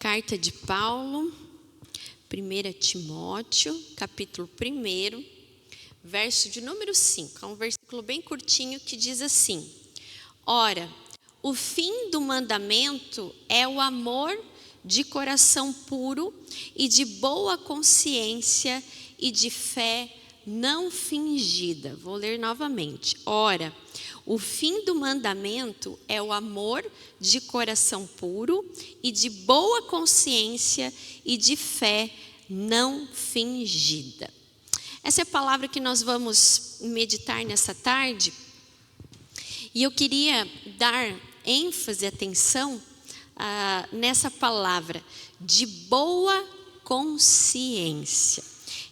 Carta de Paulo, 1 Timóteo, capítulo 1, verso de número 5. É um versículo bem curtinho que diz assim: Ora, o fim do mandamento é o amor de coração puro e de boa consciência e de fé não fingida. Vou ler novamente. Ora, o fim do mandamento é o amor de coração puro e de boa consciência e de fé não fingida. Essa é a palavra que nós vamos meditar nessa tarde. E eu queria dar ênfase e atenção nessa palavra, de boa consciência.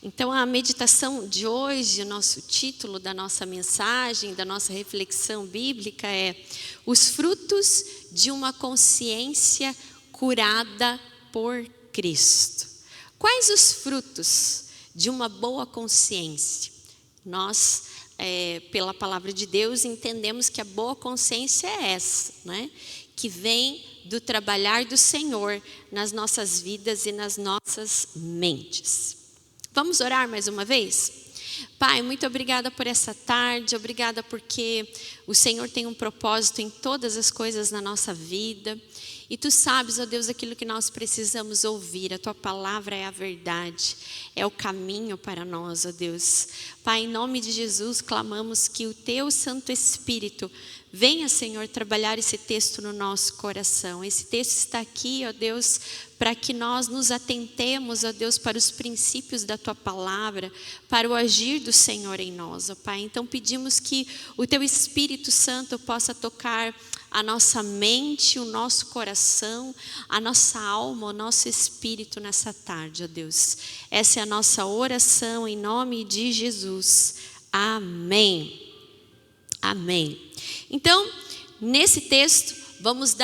Então, a meditação de hoje, o nosso título da nossa mensagem, da nossa reflexão bíblica é os frutos de uma consciência curada por Cristo. Quais os frutos de uma boa consciência? Nós, pela palavra de Deus, entendemos que a boa consciência é essa, né? Que vem do trabalhar do Senhor nas nossas vidas e nas nossas mentes. Vamos orar mais uma vez? Pai, muito obrigada por essa tarde, obrigada porque o Senhor tem um propósito em todas as coisas na nossa vida. E Tu sabes, ó Deus, aquilo que nós precisamos ouvir. A Tua palavra é a verdade, é o caminho para nós, ó Deus. Pai, em nome de Jesus, clamamos que o Teu Santo Espírito venha, Senhor, trabalhar esse texto no nosso coração. Esse texto está aqui, ó Deus, para que nós nos atentemos, ó Deus, para os princípios da Tua palavra, para o agir do Senhor em nós, ó Pai. Então pedimos que o Teu Espírito Santo possa tocar a nossa mente, o nosso coração, a nossa alma, o nosso espírito nessa tarde, ó Deus. Essa é a nossa oração em nome de Jesus. Amém. Amém. Então, nesse texto, vamos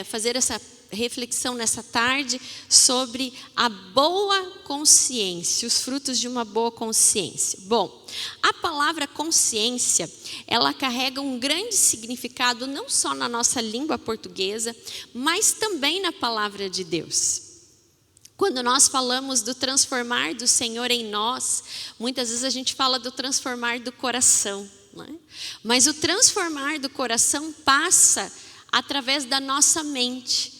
fazer essa reflexão nessa tarde sobre a boa consciência, os frutos de uma boa consciência. Bom, a palavra consciência, ela carrega um grande significado não só na nossa língua portuguesa, mas também na palavra de Deus. Quando nós falamos do transformar do Senhor em nós, muitas vezes a gente fala do transformar do coração, né? Mas o transformar do coração passa através da nossa mente.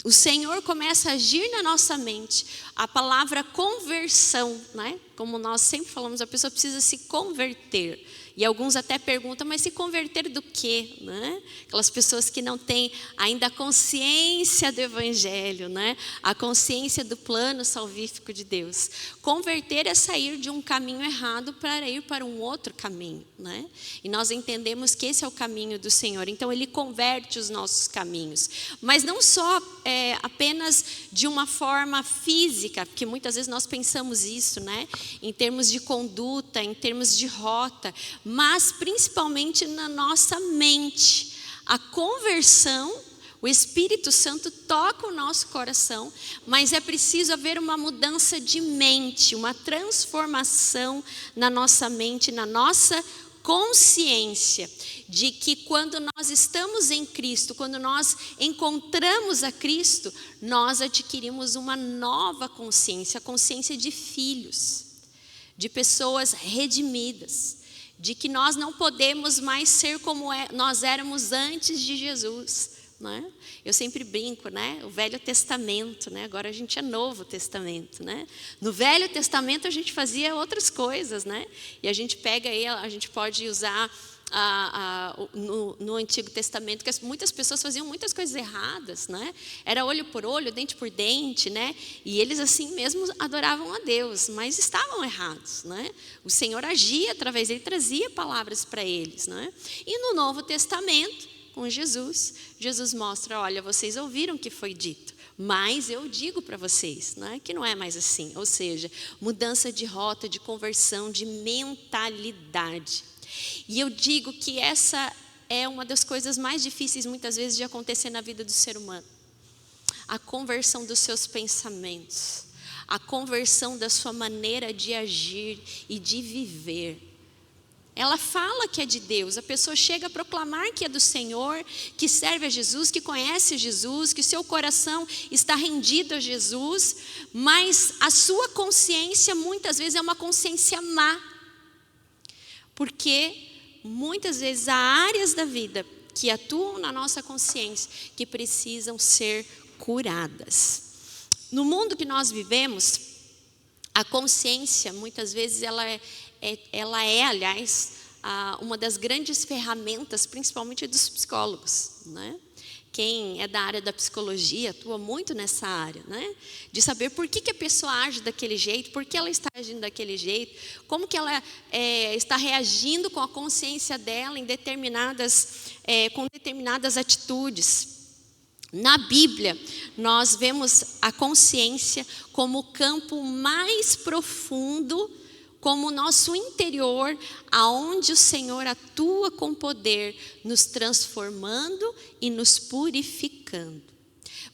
O Senhor começa a agir na nossa mente. A palavra conversão, né? Como nós sempre falamos, a pessoa precisa se converter. E alguns até perguntam, mas se converter do quê? Né? Aquelas pessoas que não têm ainda a consciência do Evangelho, né? A consciência do plano salvífico de Deus. Converter é sair de um caminho errado para ir para um outro caminho, né? E nós entendemos que esse é o caminho do Senhor. Então Ele converte os nossos caminhos. Mas não só apenas de uma forma física, porque muitas vezes nós pensamos isso, né? Em termos de conduta, em termos de rota, mas principalmente na nossa mente. A conversão, o Espírito Santo toca o nosso coração, mas é preciso haver uma mudança de mente, uma transformação na nossa mente, na nossa consciência, de que quando nós estamos em Cristo, quando nós encontramos a Cristo, nós adquirimos uma nova consciência, a consciência de filhos, de pessoas redimidas, de que nós não podemos mais ser como nós éramos antes de Jesus, né? Eu sempre brinco, né? O Velho Testamento, né? Agora a gente é Novo Testamento, né? No Velho Testamento a gente fazia outras coisas, né? E a gente pega aí, a gente pode usar no Antigo Testamento, que muitas pessoas faziam muitas coisas erradas, né? Era olho por olho, dente por dente, né? E eles assim mesmo adoravam a Deus, mas estavam errados, né? O Senhor agia através, Ele trazia palavras para eles, né? E no Novo Testamento, com Jesus, Jesus mostra, olha, vocês ouviram o que foi dito, mas eu digo para vocês, né, que não é mais assim. Ou seja, mudança de rota, de conversão, de mentalidade. E eu digo que essa é uma das coisas mais difíceis muitas vezes de acontecer na vida do ser humano. A conversão dos seus pensamentos, a conversão da sua maneira de agir e de viver. Ela fala que é de Deus, a pessoa chega a proclamar que é do Senhor, que serve a Jesus, que conhece Jesus, que seu coração está rendido a Jesus, mas a sua consciência muitas vezes é uma consciência má, porque muitas vezes há áreas da vida que atuam na nossa consciência que precisam ser curadas. No mundo que nós vivemos, a consciência muitas vezes ela é, aliás, uma das grandes ferramentas, principalmente dos psicólogos, né? Quem é da área da psicologia atua muito nessa área, né? De saber por que a pessoa age daquele jeito, por que ela está agindo daquele jeito, como que ela está reagindo com a consciência dela em com determinadas atitudes. Na Bíblia, nós vemos a consciência como o campo mais profundo, como o nosso interior, aonde o Senhor atua com poder, nos transformando e nos purificando.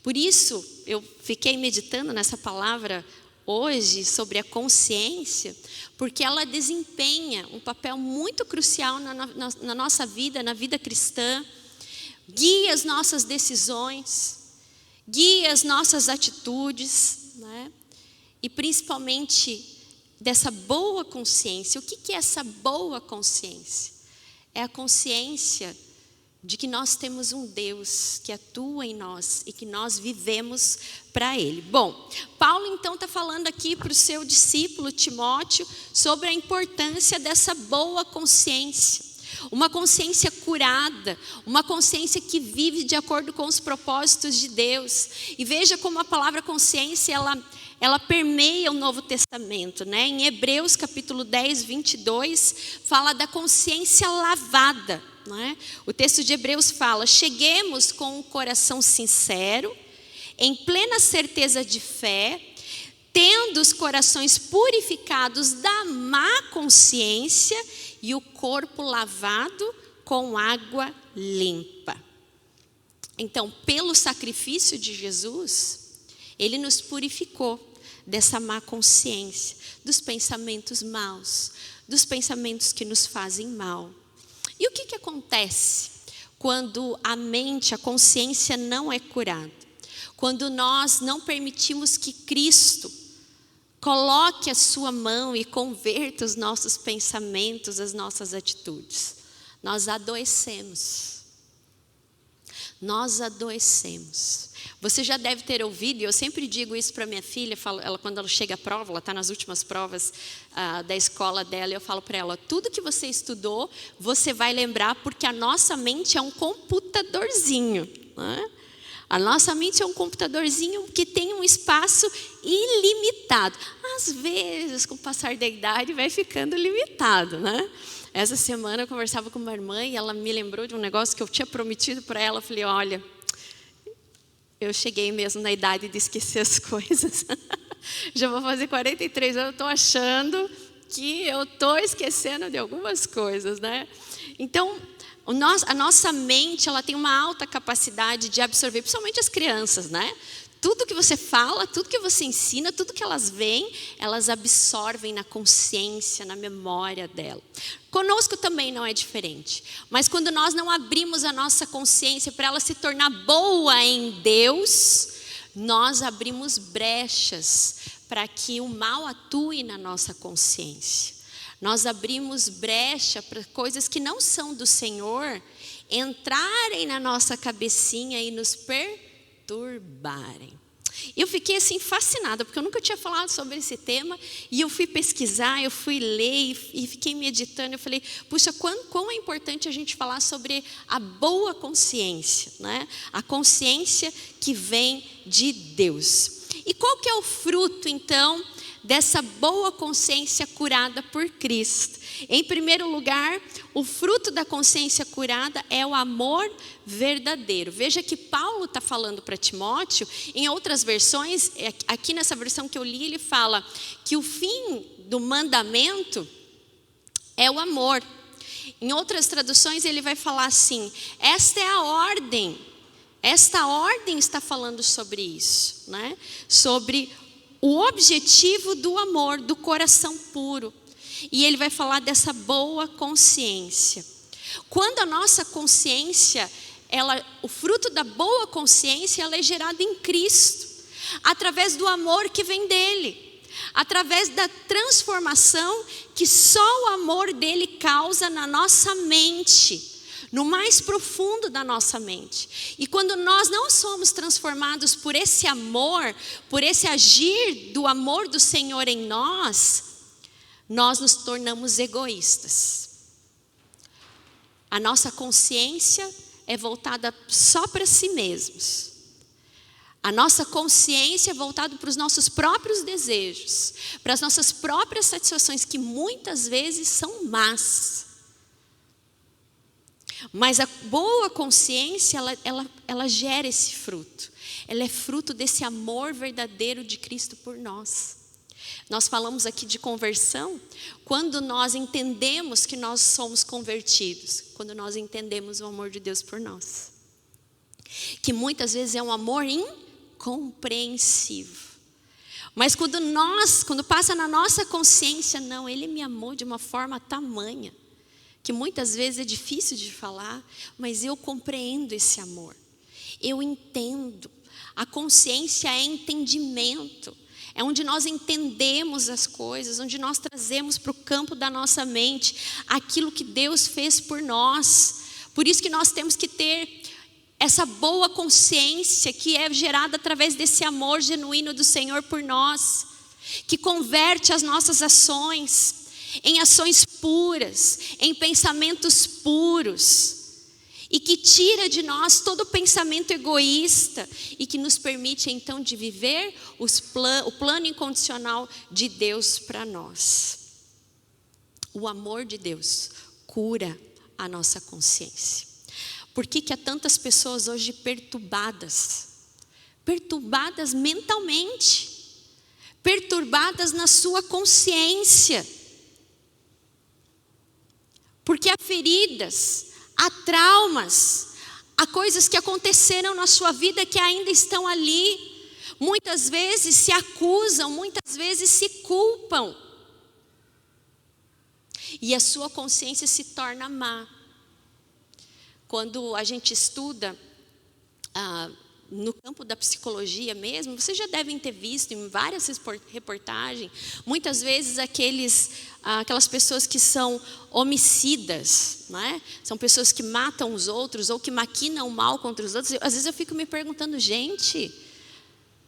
Por isso, eu fiquei meditando nessa palavra hoje sobre a consciência, porque ela desempenha um papel muito crucial na nossa vida, na vida cristã, guia as nossas decisões, guia as nossas atitudes, né? E principalmente dessa boa consciência. O que é essa boa consciência? É a consciência de que nós temos um Deus que atua em nós e que nós vivemos para Ele. Bom, Paulo então está falando aqui para o seu discípulo Timóteo sobre a importância dessa boa consciência. Uma consciência curada, uma consciência que vive de acordo com os propósitos de Deus. E veja como a palavra consciência, ela permeia o Novo Testamento, né? Em Hebreus capítulo 10, 22, fala da consciência lavada, né? O texto de Hebreus fala: cheguemos com um coração sincero, em plena certeza de fé, tendo os corações purificados da má consciência e o corpo lavado com água limpa. Então, pelo sacrifício de Jesus, Ele nos purificou dessa má consciência, dos pensamentos maus, dos pensamentos que nos fazem mal. E o que acontece quando a mente, a consciência não é curada? Quando nós não permitimos que Cristo coloque a sua mão e converta os nossos pensamentos, as nossas atitudes. Nós adoecemos. Nós adoecemos. Você já deve ter ouvido, e eu sempre digo isso para minha filha, quando ela chega à prova, ela está nas últimas provas da escola dela, eu falo para ela: tudo que você estudou, você vai lembrar, porque a nossa mente é um computadorzinho, né? A nossa mente é um computadorzinho que tem um espaço ilimitado. Às vezes, com o passar da idade, vai ficando limitado, né? Essa semana eu conversava com uma irmã e ela me lembrou de um negócio que eu tinha prometido para ela. Eu falei: olha, eu cheguei mesmo na idade de esquecer as coisas. Já vou fazer 43 anos, eu estou achando que eu estou esquecendo de algumas coisas, né? Então, a nossa mente, ela tem uma alta capacidade de absorver, principalmente as crianças, né? Tudo que você fala, tudo que você ensina, tudo que elas veem, elas absorvem na consciência, na memória dela. Conosco também não é diferente. Mas quando nós não abrimos a nossa consciência para ela se tornar boa em Deus, nós abrimos brechas para que o mal atue na nossa consciência. Nós abrimos brecha para coisas que não são do Senhor entrarem na nossa cabecinha e nos perturbarem. Eu fiquei assim fascinada, porque eu nunca tinha falado sobre esse tema, e eu fui pesquisar, eu fui ler e fiquei meditando. Eu falei: puxa, quão é importante a gente falar sobre a boa consciência, né? A consciência que vem de Deus. E qual que é o fruto, então, dessa boa consciência curada por Cristo? Em primeiro lugar, o fruto da consciência curada é o amor verdadeiro. Veja que Paulo está falando para Timóteo. Em outras versões, aqui nessa versão que eu li, ele fala que o fim do mandamento é o amor. Em outras traduções ele vai falar assim: esta é a ordem. Esta ordem está falando sobre isso, né? Sobre o objetivo do amor, do coração puro. E ele vai falar dessa boa consciência. Quando a nossa consciência, o fruto da boa consciência, ela é gerada em Cristo, através do amor que vem dele, através da transformação que só o amor dele causa na nossa mente, no mais profundo da nossa mente. E quando nós não somos transformados por esse amor, por esse agir do amor do Senhor em nós nos tornamos egoístas. A nossa consciência é voltada só para si mesmos. A nossa consciência é voltada para os nossos próprios desejos, para as nossas próprias satisfações, que muitas vezes são más. Mas a boa consciência, ela gera esse fruto. Ela é fruto desse amor verdadeiro de Cristo por nós. Nós falamos aqui de conversão, quando nós entendemos que nós somos convertidos, quando nós entendemos o amor de Deus por nós. Que muitas vezes é um amor incompreensível. Mas quando passa na nossa consciência, não, Ele me amou de uma forma tamanha, que muitas vezes é difícil de falar, mas eu compreendo esse amor. Eu entendo. A consciência é entendimento. É onde nós entendemos as coisas, onde nós trazemos para o campo da nossa mente aquilo que Deus fez por nós. Por isso que nós temos que ter essa boa consciência que é gerada através desse amor genuíno do Senhor por nós, que converte as nossas ações em ações puras, em pensamentos puros, e que tira de nós todo o pensamento egoísta e que nos permite então de viver o plano incondicional de Deus para nós. O amor de Deus cura a nossa consciência. Por que há tantas pessoas hoje perturbadas mentalmente, perturbadas na sua consciência? Porque há feridas, há traumas, há coisas que aconteceram na sua vida que ainda estão ali. Muitas vezes se acusam, muitas vezes se culpam. E a sua consciência se torna má. Quando a gente estuda no campo da psicologia mesmo, vocês já devem ter visto em várias reportagens, muitas vezes aquelas pessoas que são homicidas, né? São pessoas que matam os outros ou que maquinam o mal contra os outros. Às vezes eu fico me perguntando, gente,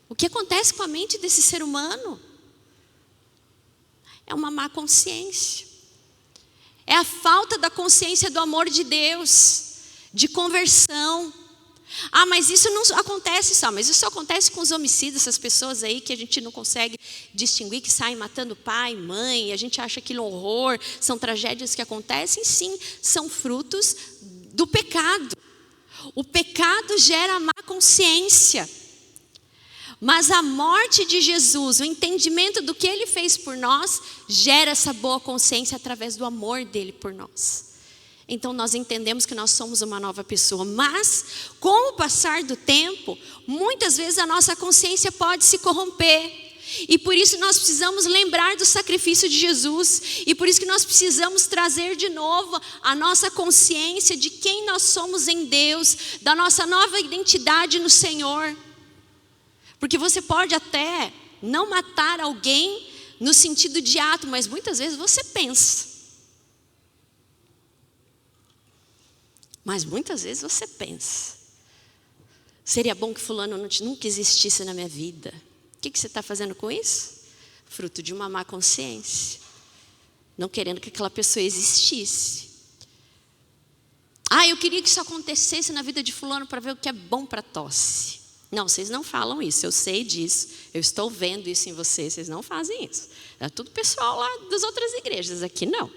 o que acontece com a mente desse ser humano? É uma má consciência. É a falta da consciência do amor de Deus, de conversão. Mas isso não acontece só, mas isso acontece com os homicidas, essas pessoas aí que a gente não consegue distinguir, que saem matando pai, mãe, e a gente acha aquilo um horror, são tragédias que acontecem, sim, são frutos do pecado. O pecado gera má consciência, mas a morte de Jesus, o entendimento do que Ele fez por nós, gera essa boa consciência através do amor dEle por nós. Então nós entendemos que nós somos uma nova pessoa, mas com o passar do tempo, muitas vezes a nossa consciência pode se corromper. E por isso nós precisamos lembrar do sacrifício de Jesus. E por isso que nós precisamos trazer de novo a nossa consciência de quem nós somos em Deus, da nossa nova identidade no Senhor. Porque você pode até não matar alguém no sentido de ato, mas muitas vezes você pensa. Mas muitas vezes você pensa, seria bom que fulano nunca existisse na minha vida. O que você está fazendo com isso? Fruto de uma má consciência, não querendo que aquela pessoa existisse. Eu queria que isso acontecesse na vida de fulano para ver o que é bom para tosse. Não, vocês não falam isso, eu sei disso, eu estou vendo isso em vocês, vocês não fazem isso. É tudo pessoal lá das outras igrejas, aqui não.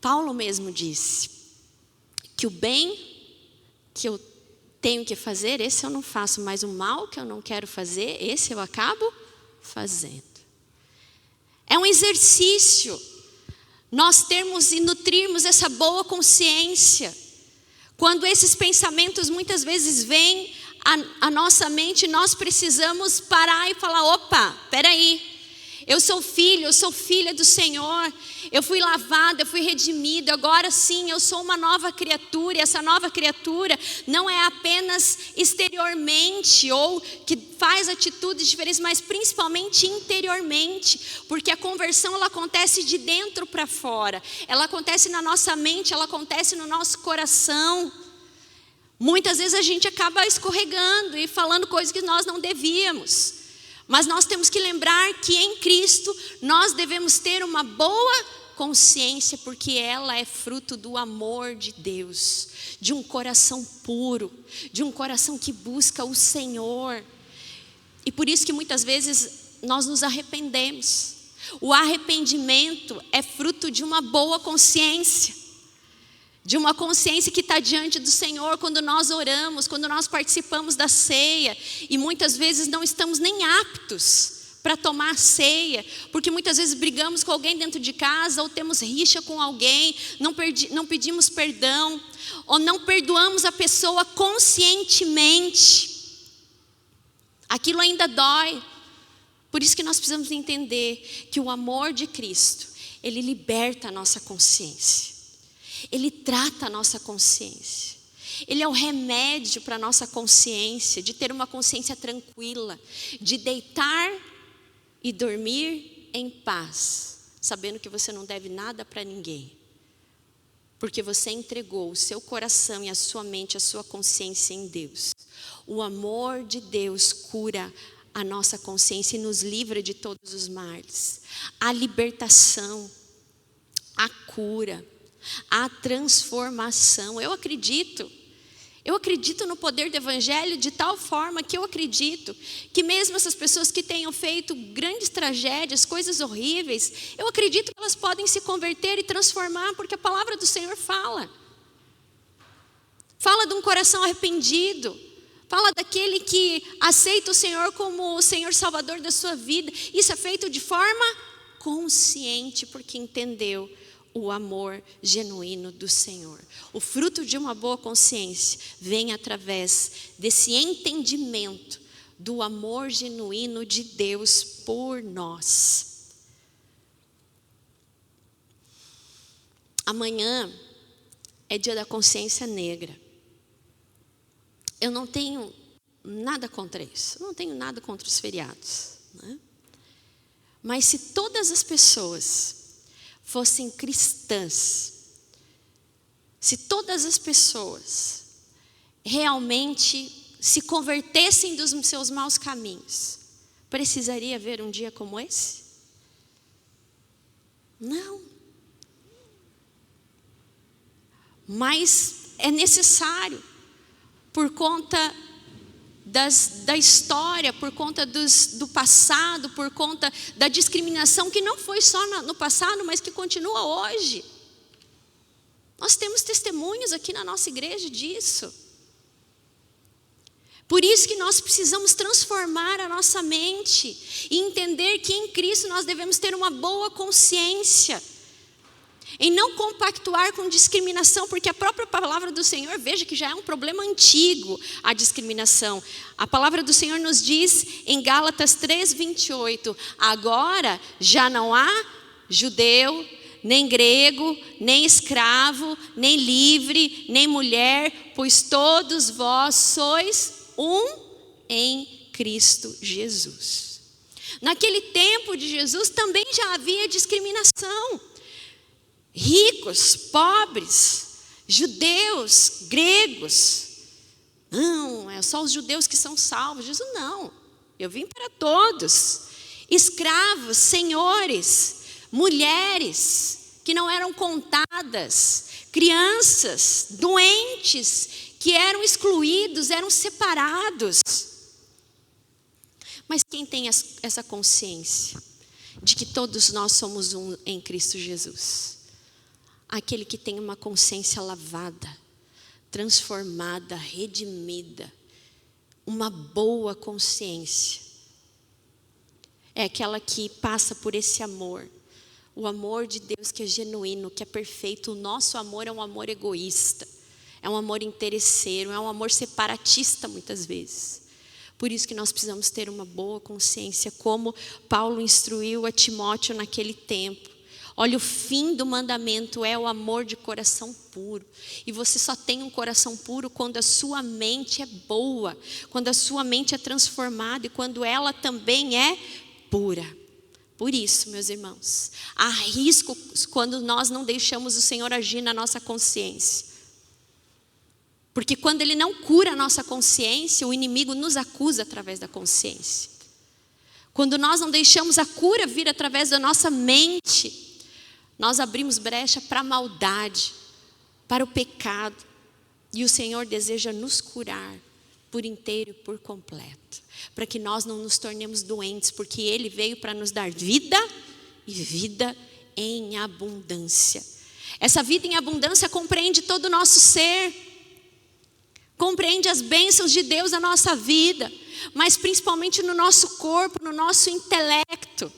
Paulo mesmo disse que o bem que eu tenho que fazer, esse eu não faço, mas o mal que eu não quero fazer, esse eu acabo fazendo. É um exercício nós termos e nutrirmos essa boa consciência. Quando esses pensamentos muitas vezes vêm à nossa mente, nós precisamos parar e falar, opa, peraí, Eu sou filho, eu sou filha do Senhor. Eu fui lavada, eu fui redimida. Agora sim, eu sou uma nova criatura. E essa nova criatura não é apenas exteriormente ou que faz atitudes diferentes, mas principalmente interiormente. Porque a conversão ela acontece de dentro para fora. Ela acontece na nossa mente, ela acontece no nosso coração. Muitas vezes a gente acaba escorregando e falando coisas que nós não devíamos. Mas nós temos que lembrar que em Cristo nós devemos ter uma boa consciência, porque ela é fruto do amor de Deus, de um coração puro, de um coração que busca o Senhor. E por isso que muitas vezes nós nos arrependemos. O arrependimento é fruto de uma boa consciência. De uma consciência que está diante do Senhor quando nós oramos, quando nós participamos da ceia. E muitas vezes não estamos nem aptos para tomar a ceia. Porque muitas vezes brigamos com alguém dentro de casa, ou temos rixa com alguém, não pedimos perdão, ou não perdoamos a pessoa conscientemente. Aquilo ainda dói. Por isso que nós precisamos entender que o amor de Cristo, ele liberta a nossa consciência. Ele trata a nossa consciência. Ele é o remédio para a nossa consciência, de ter uma consciência tranquila, de deitar e dormir em paz, sabendo que você não deve nada para ninguém. Porque você entregou o seu coração e a sua mente, a sua consciência em Deus. O amor de Deus cura a nossa consciência e nos livra de todos os males. A libertação, a cura, a transformação. Eu acredito no poder do Evangelho de tal forma que eu acredito que mesmo essas pessoas que tenham feito grandes tragédias, coisas horríveis, eu acredito que elas podem se converter e transformar, porque a palavra do Senhor fala de um coração arrependido, fala daquele que aceita o Senhor como o Senhor Salvador da sua vida. Isso é feito de forma consciente, porque entendeu o amor genuíno do Senhor. O fruto de uma boa consciência vem através desse entendimento do amor genuíno de Deus por nós. Amanhã é dia da consciência negra. Eu não tenho nada contra isso. Eu não tenho nada contra os feriados, né? Mas se todas as pessoas fossem cristãs, se todas as pessoas realmente se convertessem dos seus maus caminhos, precisaria haver um dia como esse? Não. Mas é necessário, por conta da história, por conta do passado, por conta da discriminação que não foi só no passado, mas que continua hoje. Nós temos testemunhos aqui na nossa igreja disso. Por isso que nós precisamos transformar a nossa mente e entender que em Cristo nós devemos ter uma boa consciência, em não compactuar com discriminação, porque a própria palavra do Senhor, veja que já é um problema antigo a discriminação. A palavra do Senhor nos diz em Gálatas 3:28, agora já não há judeu, nem grego, nem escravo, nem livre, nem mulher, pois todos vós sois um em Cristo Jesus. Naquele tempo de Jesus também já havia discriminação. Ricos, pobres, judeus, gregos. Não, é só os judeus que são salvos. Jesus, não, eu vim para todos. Escravos, senhores, mulheres que não eram contadas, crianças, doentes que eram excluídos, eram separados. Mas quem tem essa consciência de que todos nós somos um em Cristo Jesus? Aquele que tem uma consciência lavada, transformada, redimida, uma boa consciência. É aquela que passa por esse amor, o amor de Deus que é genuíno, que é perfeito. O nosso amor é um amor egoísta, é um amor interesseiro, é um amor separatista muitas vezes. Por isso que nós precisamos ter uma boa consciência, como Paulo instruiu a Timóteo naquele tempo. Olha, o fim do mandamento é o amor de coração puro. E você só tem um coração puro quando a sua mente é boa, quando a sua mente é transformada e quando ela também é pura. Por isso, meus irmãos, há riscos quando nós não deixamos o Senhor agir na nossa consciência. Porque quando Ele não cura a nossa consciência, o inimigo nos acusa através da consciência. Quando nós não deixamos a cura vir através da nossa mente, nós abrimos brecha para a maldade, para o pecado. E o Senhor deseja nos curar por inteiro e por completo. Para que nós não nos tornemos doentes, porque Ele veio para nos dar vida e vida em abundância. Essa vida em abundância compreende todo o nosso ser. Compreende as bênçãos de Deus na nossa vida, mas principalmente no nosso corpo, no nosso intelecto.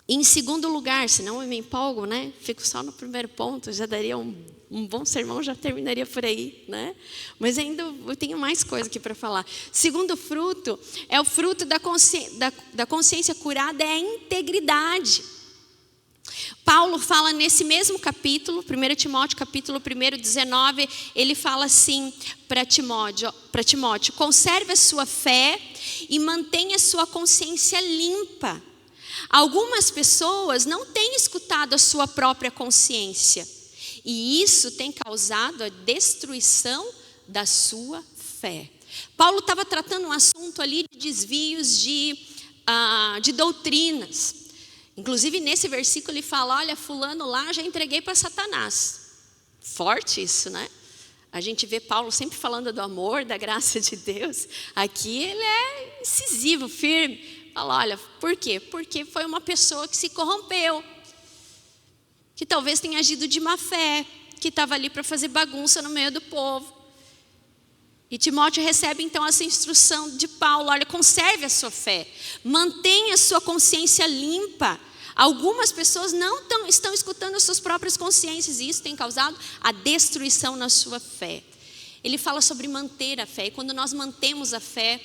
E em segundo lugar, senão eu me empolgo, né? Fico só no primeiro ponto, já daria um bom sermão, já terminaria por aí, né? Mas ainda eu tenho mais coisa aqui para falar. Segundo fruto, é o fruto da consciência curada, é a integridade. Paulo fala nesse mesmo capítulo, 1 Timóteo capítulo 1, 19, ele fala assim para Timóteo, conserve a sua fé e mantenha a sua consciência limpa. Algumas pessoas não têm escutado a sua própria consciência, e isso tem causado a destruição da sua fé. Paulo estava tratando um assunto ali de desvios de doutrinas. Inclusive nesse versículo ele fala, olha, fulano lá já entreguei para Satanás. Forte isso, né? A gente vê Paulo sempre falando do amor, da graça de Deus. Aqui ele é incisivo, firme. Fala, olha, por quê? Porque foi uma pessoa que se corrompeu, que talvez tenha agido de má fé, que estava ali para fazer bagunça no meio do povo. E Timóteo recebe então essa instrução de Paulo, olha, conserve a sua fé, mantenha a sua consciência limpa. Algumas pessoas não estão escutando as suas próprias consciências e isso tem causado a destruição na sua fé. Ele fala sobre manter a fé, e quando nós mantemos a fé,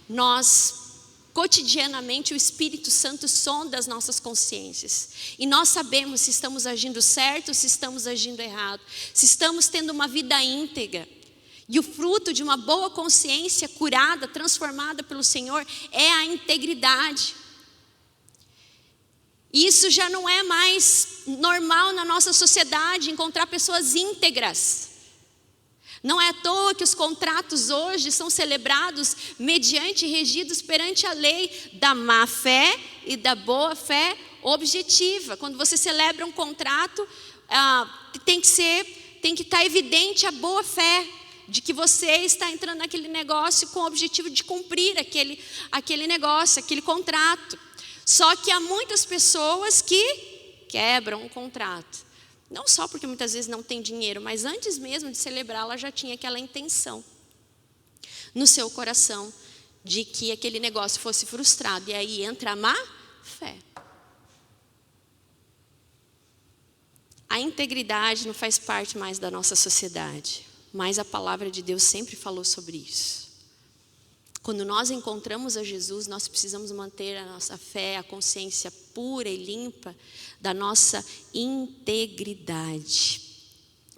nós cotidianamente o Espírito Santo sonda as nossas consciências. E nós sabemos se estamos agindo certo, se estamos agindo errado, se estamos tendo uma vida íntegra. E o fruto de uma boa consciência curada, transformada pelo Senhor, é a integridade. Isso já não é mais normal na nossa sociedade, encontrar pessoas íntegras. Não é à toa que os contratos hoje são celebrados mediante e regidos perante a lei da má fé e da boa fé objetiva. Quando você celebra um contrato, tem que estar evidente a boa fé de que você está entrando naquele negócio com o objetivo de cumprir aquele negócio, aquele contrato. Só que há muitas pessoas que quebram o contrato. Não só porque muitas vezes não tem dinheiro, mas antes mesmo de celebrar, ela já tinha aquela intenção no seu coração de que aquele negócio fosse frustrado. E aí entra a má fé. A integridade não faz parte mais da nossa sociedade, mas a palavra de Deus sempre falou sobre isso. Quando nós encontramos a Jesus, nós precisamos manter a nossa fé, a consciência pura e limpa da nossa integridade,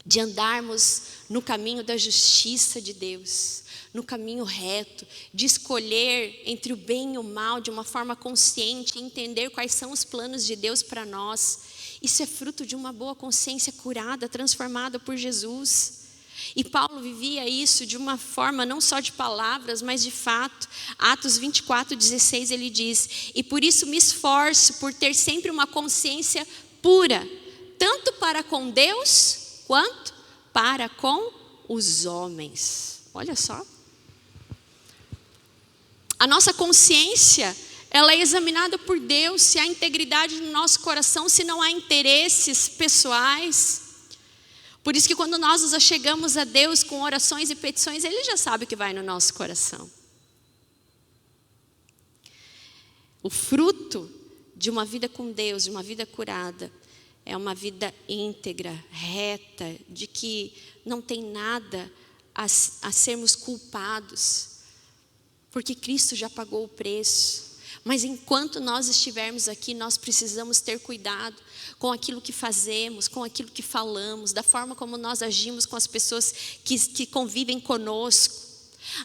de andarmos no caminho da justiça de Deus, no caminho reto, de escolher entre o bem e o mal de uma forma consciente, entender quais são os planos de Deus para nós. Isso é fruto de uma boa consciência curada, transformada por Jesus. E Paulo vivia isso de uma forma não só de palavras, mas de fato. Atos 24:16 ele diz, e por isso me esforço por ter sempre uma consciência pura, tanto para com Deus, quanto para com os homens. Olha só. A nossa consciência, ela é examinada por Deus, se há integridade no nosso coração, se não há interesses pessoais. Por isso que quando nós nos achegamos a Deus com orações e petições, Ele já sabe o que vai no nosso coração. O fruto de uma vida com Deus, de uma vida curada, é uma vida íntegra, reta, de que não tem nada a sermos culpados, porque Cristo já pagou o preço. Mas enquanto nós estivermos aqui, nós precisamos ter cuidado com aquilo que fazemos, com aquilo que falamos, da forma como nós agimos com as pessoas que convivem conosco.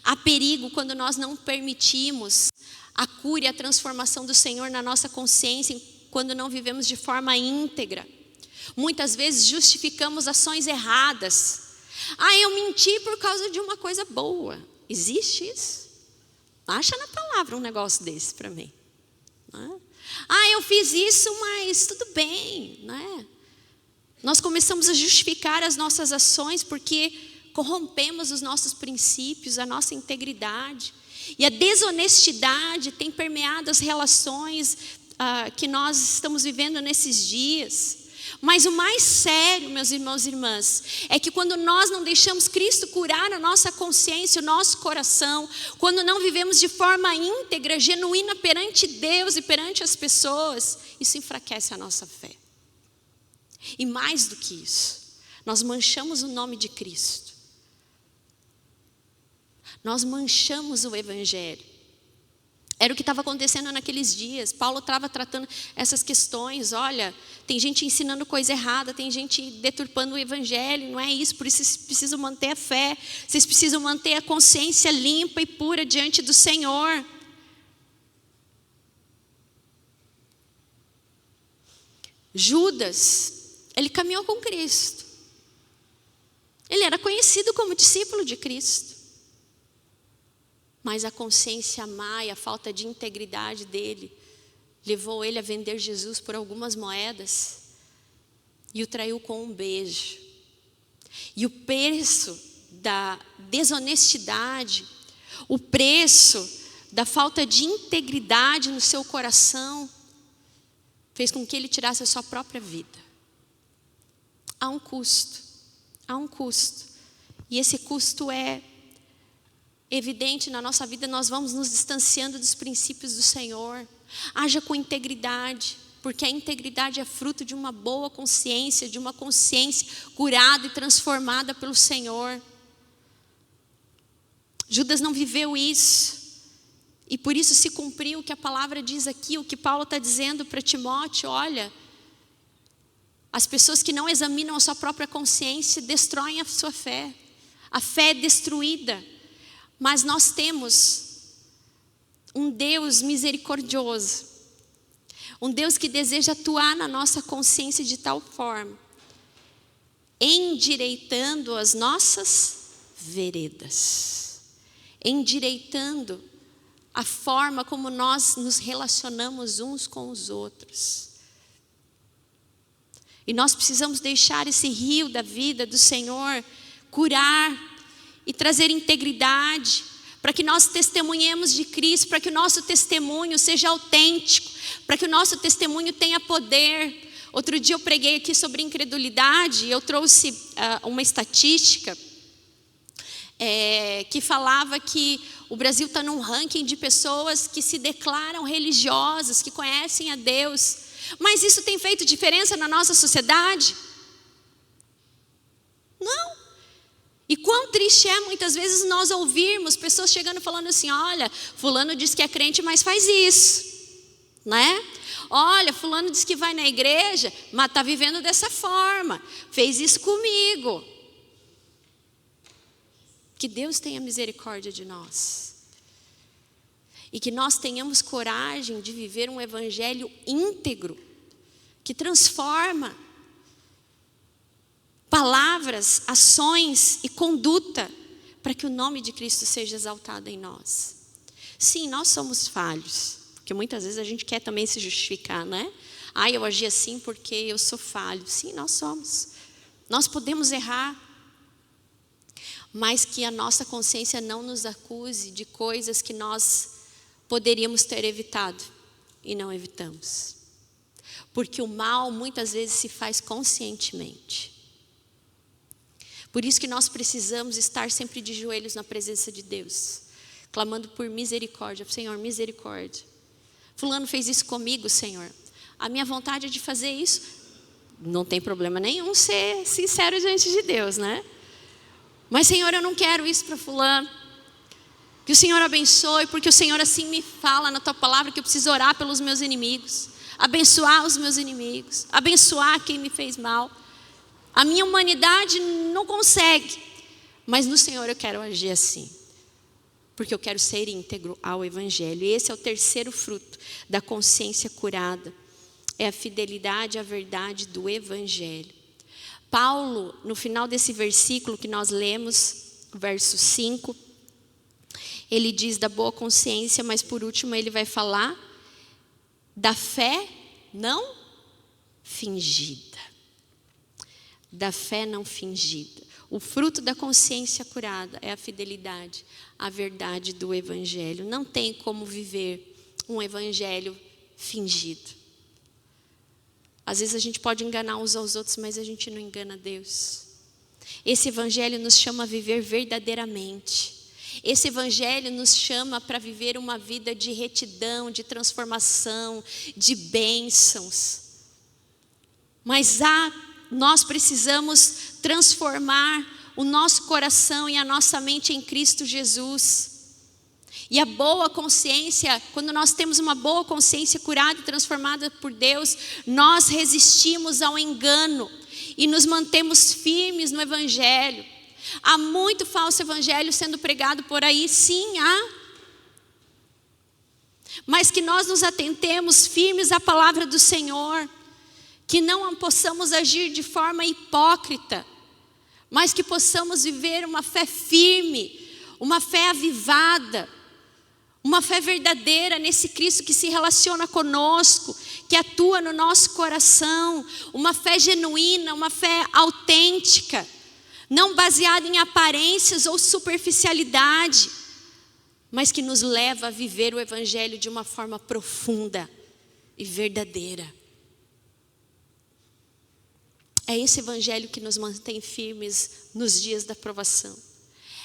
Há perigo quando nós não permitimos a cura e a transformação do Senhor na nossa consciência, quando não vivemos de forma íntegra. Muitas vezes justificamos ações erradas. Eu menti por causa de uma coisa boa. Existe isso? Acha na palavra um negócio desse para mim. Eu fiz isso, mas tudo bem, né? Nós começamos a justificar as nossas ações porque corrompemos os nossos princípios, a nossa integridade. E a desonestidade tem permeado as relações que nós estamos vivendo nesses dias. Mas o mais sério, meus irmãos e irmãs, é que quando nós não deixamos Cristo curar a nossa consciência, o nosso coração, quando não vivemos de forma íntegra, genuína perante Deus e perante as pessoas, isso enfraquece a nossa fé. E mais do que isso, nós manchamos o nome de Cristo. Nós manchamos o Evangelho. Era o que estava acontecendo naqueles dias. Paulo estava tratando essas questões. Olha, tem gente ensinando coisa errada, tem gente deturpando o Evangelho, não é isso, por isso vocês precisam manter a fé, vocês precisam manter a consciência limpa e pura diante do Senhor. Judas, ele caminhou com Cristo. Ele era conhecido como discípulo de Cristo. Mas a consciência má e a falta de integridade dele levou ele a vender Jesus por algumas moedas e o traiu com um beijo. E o preço da desonestidade, o preço da falta de integridade no seu coração, fez com que ele tirasse a sua própria vida. Há um custo. E esse custo é evidente na nossa vida. Nós vamos nos distanciando dos princípios do Senhor. Haja com integridade, porque a integridade é fruto de uma boa consciência, de uma consciência curada e transformada pelo Senhor. Judas não viveu isso, e por isso se cumpriu o que a palavra diz aqui, o que Paulo está dizendo para Timóteo. Olha, as pessoas que não examinam a sua própria consciência destroem a sua fé. A fé é destruída. Mas nós temos um Deus misericordioso, um Deus que deseja atuar na nossa consciência de tal forma, endireitando as nossas veredas, endireitando a forma como nós nos relacionamos uns com os outros. E nós precisamos deixar esse rio da vida do Senhor curar e trazer integridade, para que nós testemunhemos de Cristo, para que o nosso testemunho seja autêntico, para que o nosso testemunho tenha poder. Outro dia eu preguei aqui sobre incredulidade, e eu trouxe uma estatística que falava que o Brasil está num ranking de pessoas que se declaram religiosas, que conhecem a Deus. Mas isso tem feito diferença na nossa sociedade? Não. E quão triste é muitas vezes nós ouvirmos pessoas chegando falando assim: olha, fulano diz que é crente, mas faz isso, né? Olha, fulano diz que vai na igreja, mas está vivendo dessa forma, fez isso comigo. Que Deus tenha misericórdia de nós. E que nós tenhamos coragem de viver um evangelho íntegro, que transforma palavras, ações e conduta, para que o nome de Cristo seja exaltado em nós. Sim, nós somos falhos, porque muitas vezes a gente quer também se justificar, né? Eu agi assim porque eu sou falho. Sim, nós somos. Nós podemos errar, mas que a nossa consciência não nos acuse de coisas que nós poderíamos ter evitado e não evitamos. Porque o mal muitas vezes se faz conscientemente. Por isso que nós precisamos estar sempre de joelhos na presença de Deus, clamando por misericórdia. Senhor, misericórdia. Fulano fez isso comigo, Senhor. A minha vontade é de fazer isso. Não tem problema nenhum ser sincero diante de Deus, né? Mas Senhor, eu não quero isso para fulano. Que o Senhor abençoe, porque o Senhor assim me fala na tua palavra que eu preciso orar pelos meus inimigos, abençoar os meus inimigos, abençoar quem me fez mal. A minha humanidade não consegue, mas no Senhor eu quero agir assim, porque eu quero ser íntegro ao Evangelho. E esse é o terceiro fruto da consciência curada, é a fidelidade à verdade do Evangelho. Paulo, no final desse versículo que nós lemos, verso 5, ele diz da boa consciência, mas por último ele vai falar da fé não fingida. Da fé não fingida. O fruto da consciência curada é a fidelidade à verdade do Evangelho. Não tem como viver um Evangelho fingido. Às vezes a gente pode enganar uns aos outros, mas a gente não engana Deus. Esse Evangelho nos chama a viver verdadeiramente. Esse Evangelho nos chama para viver uma vida de retidão, de transformação, de bênçãos. Mas nós precisamos transformar o nosso coração e a nossa mente em Cristo Jesus. E a boa consciência, quando nós temos uma boa consciência curada e transformada por Deus, nós resistimos ao engano e nos mantemos firmes no Evangelho. Há muito falso evangelho sendo pregado por aí, sim, há. Mas que nós nos atentemos firmes à palavra do Senhor, que não possamos agir de forma hipócrita, mas que possamos viver uma fé firme, uma fé avivada, uma fé verdadeira nesse Cristo que se relaciona conosco, que atua no nosso coração, uma fé genuína, uma fé autêntica, não baseada em aparências ou superficialidade, mas que nos leva a viver o Evangelho de uma forma profunda e verdadeira. É esse Evangelho que nos mantém firmes nos dias da provação.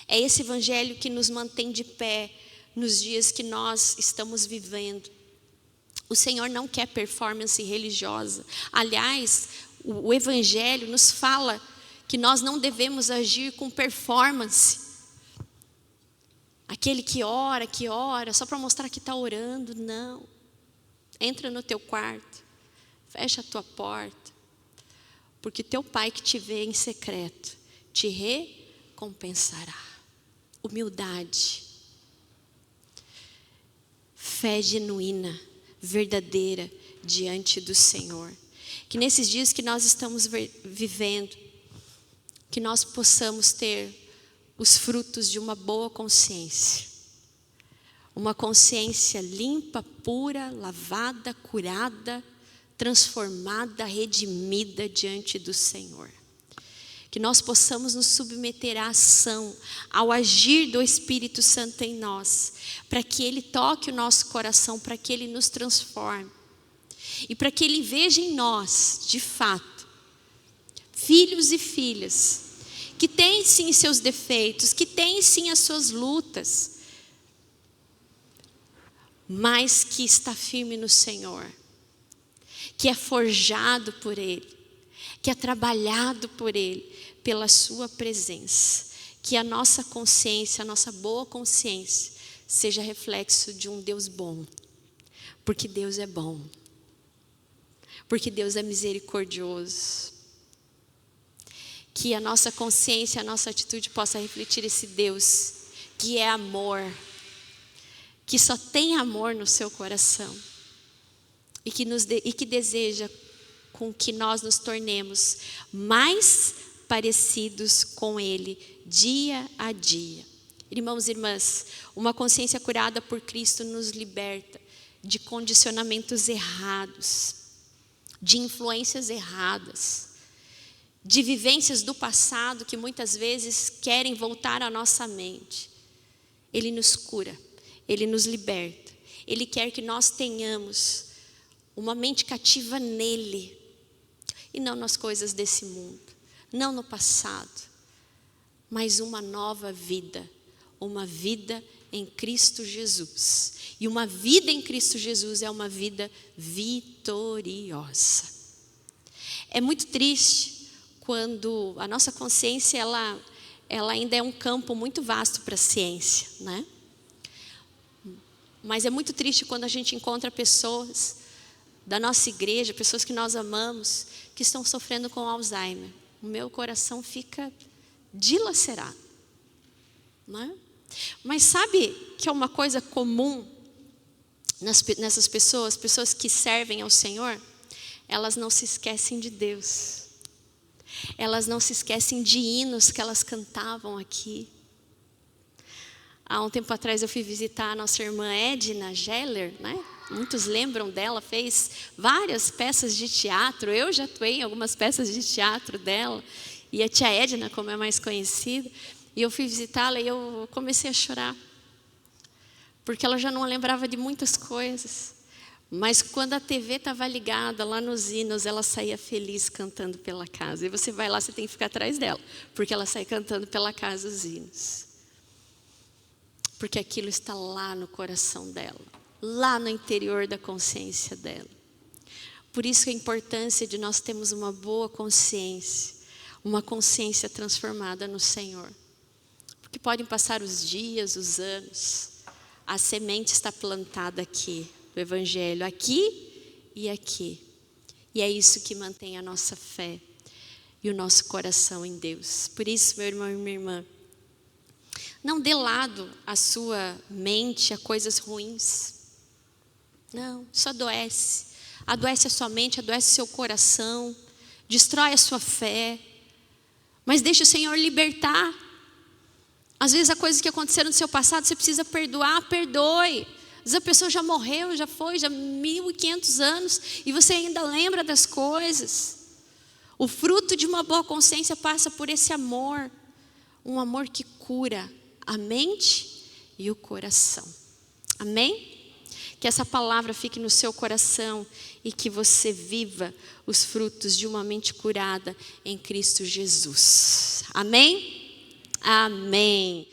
É esse Evangelho que nos mantém de pé nos dias que nós estamos vivendo. O Senhor não quer performance religiosa. Aliás, o Evangelho nos fala que nós não devemos agir com performance. Aquele que ora, só para mostrar que está orando, não. Entra no teu quarto, fecha a tua porta, porque teu pai que te vê em secreto, te recompensará. Humildade, fé genuína, verdadeira diante do Senhor. Que nesses dias que nós estamos vivendo, que nós possamos ter os frutos de uma boa consciência. Uma consciência limpa, pura, lavada, curada, transformada, redimida diante do Senhor. Que nós possamos nos submeter à ação, ao agir do Espírito Santo em nós, para que Ele toque o nosso coração, para que Ele nos transforme. E para que Ele veja em nós, de fato, filhos e filhas, que têm sim seus defeitos, que têm sim as suas lutas, mas que está firme no Senhor, que é forjado por Ele, que é trabalhado por Ele, pela sua presença. Que a nossa consciência, a nossa boa consciência, seja reflexo de um Deus bom, porque Deus é bom, porque Deus é misericordioso. Que a nossa consciência, a nossa atitude possa refletir esse Deus que é amor, que só tem amor no seu coração e que deseja com que nós nos tornemos mais parecidos com Ele dia a dia. Irmãos e irmãs, uma consciência curada por Cristo nos liberta de condicionamentos errados, de influências erradas, de vivências do passado que muitas vezes querem voltar à nossa mente. Ele nos cura, Ele nos liberta. Ele quer que nós tenhamos uma mente cativa nele e não nas coisas desse mundo, não no passado, mas uma nova vida, uma vida em Cristo Jesus. E uma vida em Cristo Jesus é uma vida vitoriosa. É muito triste quando a nossa consciência ela ainda é um campo muito vasto para a ciência, né? Mas é muito triste quando a gente encontra pessoas da nossa igreja, pessoas que nós amamos, que estão sofrendo com Alzheimer. O meu coração fica dilacerado, né? Mas sabe que é uma coisa comum nessas pessoas que servem ao Senhor? Elas não se esquecem de Deus. Elas não se esquecem de hinos que elas cantavam aqui. Há um tempo atrás eu fui visitar a nossa irmã Edna Geller, né? Muitos lembram dela, fez várias peças de teatro. Eu já atuei em algumas peças de teatro dela. E a tia Edna, como é mais conhecida. E eu fui visitá-la e eu comecei a chorar. Porque ela já não lembrava de muitas coisas. Mas quando a TV estava ligada lá nos hinos, ela saía feliz cantando pela casa. E você vai lá, você tem que ficar atrás dela. Porque ela sai cantando pela casa os hinos. Porque aquilo está lá no coração dela. Lá no interior da consciência dela. Por isso que a importância de nós termos uma boa consciência. Uma consciência transformada no Senhor. Porque podem passar os dias, os anos. A semente está plantada aqui. Do Evangelho, aqui e aqui. E é isso que mantém a nossa fé e o nosso coração em Deus. Por isso, meu irmão e minha irmã, não dê lado a sua mente a coisas ruins. Não, isso adoece. Adoece a sua mente, adoece o seu coração, destrói a sua fé. Mas deixe o Senhor libertar. Às vezes, há coisas que aconteceram no seu passado, você precisa perdoar, perdoe. Às vezes a pessoa já morreu, já foi, já 1500 anos, e você ainda lembra das coisas. O fruto de uma boa consciência passa por esse amor. Um amor que cura a mente e o coração. Amém? Que essa palavra fique no seu coração e que você viva os frutos de uma mente curada em Cristo Jesus. Amém? Amém.